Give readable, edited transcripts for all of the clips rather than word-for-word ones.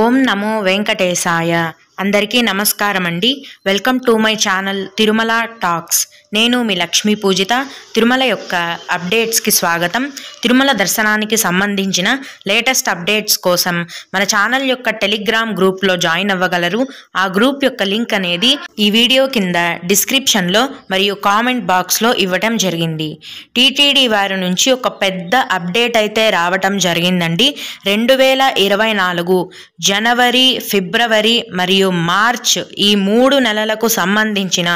ఓం నమో వెంకటేశాయ. అందరికీ నమస్కారం అండి. Welcome to my channel Tirumala talks. నేను మీ లక్ష్మీ పూజిత. తిరుమల యొక్క అప్డేట్స్కి స్వాగతం. తిరుమల దర్శనానికి సంబంధించిన లేటెస్ట్ అప్డేట్స్ కోసం మన ఛానల్ యొక్క టెలిగ్రామ్ గ్రూప్లో జాయిన్ అవ్వగలరు. ఆ గ్రూప్ యొక్క లింక్ అనేది ఈ వీడియో కింద డిస్క్రిప్షన్లో మరియు కామెంట్ బాక్స్లో ఇవ్వటం జరిగింది. టీటీడీ వారి నుంచి ఒక పెద్ద అప్డేట్ అయితే రావటం జరిగిందండి. 2024 జనవరి, ఫిబ్రవరి మరియు మార్చ్ ఈ 3 నెలలకు సంబంధించిన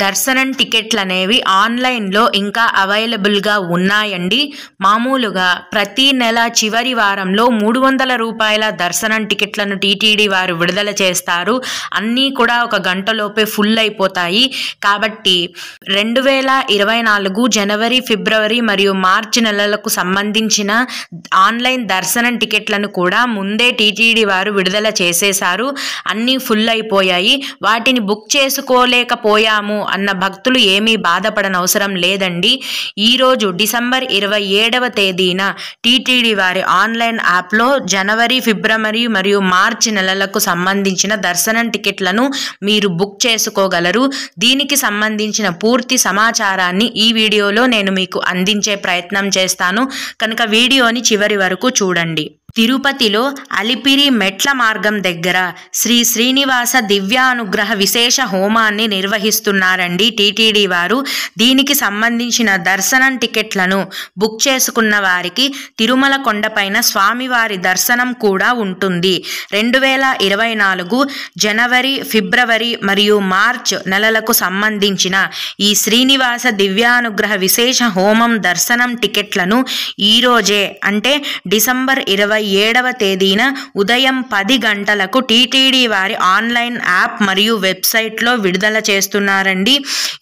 దర్శనం టికెట్లు అనేవి ఆన్లైన్లో ఇంకా అవైలబుల్గా ఉన్నాయండి. మామూలుగా ప్రతి నెల చివరి వారంలో 300 రూపాయల దర్శనం టికెట్లను టీటీడీ వారు విడుదల చేస్తారు. అన్నీ కూడా ఒక గంటలోపే ఫుల్ అయిపోతాయి. కాబట్టి 2024 జనవరి, ఫిబ్రవరి మరియు మార్చి నెలలకు సంబంధించిన ఆన్లైన్ దర్శనం టికెట్లను కూడా ముందే టీటీడీ వారు విడుదల చేసేశారు. అన్నీ ఫుల్ అయిపోయాయి. వాటిని బుక్ చేసుకోలేకపోయాము అన్న భక్తులు ఏమీ బాధపడనవసరం లేదండి. ఈరోజు డిసెంబర్ 27వ తేదీన టీటీడీ వారి ఆన్లైన్ యాప్లో జనవరి, ఫిబ్రవరి మరియు మార్చి నెలలకు సంబంధించిన దర్శనం టికెట్లను మీరు బుక్ చేసుకోగలరు. దీనికి సంబంధించిన పూర్తి సమాచారాన్ని ఈ వీడియోలో నేను మీకు అందించే ప్రయత్నం చేస్తాను. కనుక వీడియోని చివరి వరకు చూడండి. తిరుపతిలో అలిపిరి మెట్ల మార్గం దగ్గర శ్రీ శ్రీనివాస దివ్యానుగ్రహ విశేష హోమాన్ని నిర్వహిస్తున్నారండి టీటీడీ వారు. దీనికి సంబంధించిన దర్శనం టికెట్లను బుక్ చేసుకున్న వారికి తిరుమల కొండపైన స్వామివారి దర్శనం కూడా ఉంటుంది. 2024 జనవరి, ఫిబ్రవరి మరియు మార్చ్ నెలలకు సంబంధించిన ఈ శ్రీనివాస దివ్యానుగ్రహ విశేష హోమం దర్శనం టికెట్లను ఈరోజే అంటే డిసెంబర్ 27వ తేదీన ఉదయం 10 గంటలకు టీటీడీ వారి ఆన్లైన్ యాప్ మరియు వెబ్సైట్లో విడుదల చేస్తున్నారండి.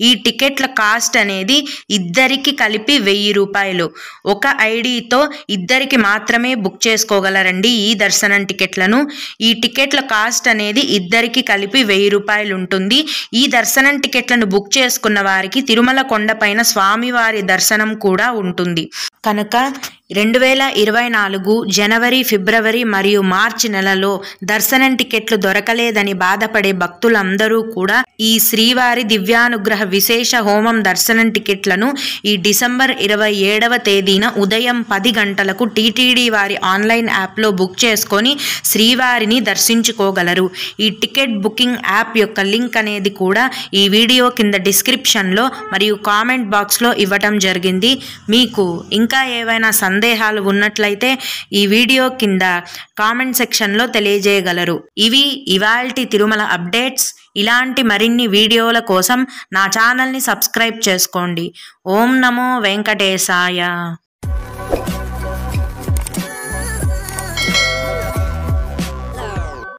ఈ టికెట్ల కాస్ట్ అనేది ఇద్దరికి కలిపి 1000 రూపాయలు. ఒక ఐడితో ఇద్దరికి మాత్రమే బుక్ చేసుకోగలరండి ఈ దర్శనం టికెట్లను. ఈ టికెట్ల కాస్ట్ అనేది ఇద్దరికి కలిపి 1000 రూపాయలు ఉంటుంది. ఈ దర్శనం టికెట్లను బుక్ చేసుకున్న వారికి తిరుమల కొండపైన స్వామివారి దర్శనం కూడా ఉంటుంది. కనుక 2024 జనవరి, ఫిబ్రవరి మరియు మార్చి నెలలో దర్శనం టికెట్లు దొరకలేదని బాధపడే భక్తులందరూ కూడా ఈ శ్రీవారి దివ్యానుగ్రహ విశేష హోమం దర్శనం టికెట్లను ఈ డిసెంబర్ 27వ తేదీన ఉదయం 10 గంటలకు టీటీడీ వారి ఆన్లైన్ యాప్లో బుక్ చేసుకొని శ్రీవారిని దర్శించుకోగలరు. ఈ టికెట్ బుకింగ్ యాప్ యొక్క లింక్ అనేది కూడా ఈ వీడియో కింద డిస్క్రిప్షన్లో మరియు కామెంట్ బాక్స్లో ఇవ్వటం జరిగింది. మీకు ఇంకా ఏవైనా సందేహాలు ఉన్నట్లయితే ఈ వీడియో కింద కామెంట్ సెక్షన్లో తెలియజేయగలరు. ఇవి ఇవాల్టి తిరుమల అప్డేట్స్. ఇలాంటి మరిన్ని వీడియోల కోసం నా ఛానల్ని సబ్స్క్రైబ్ చేసుకోండి. ఓం నమో వెంకటేశాయ.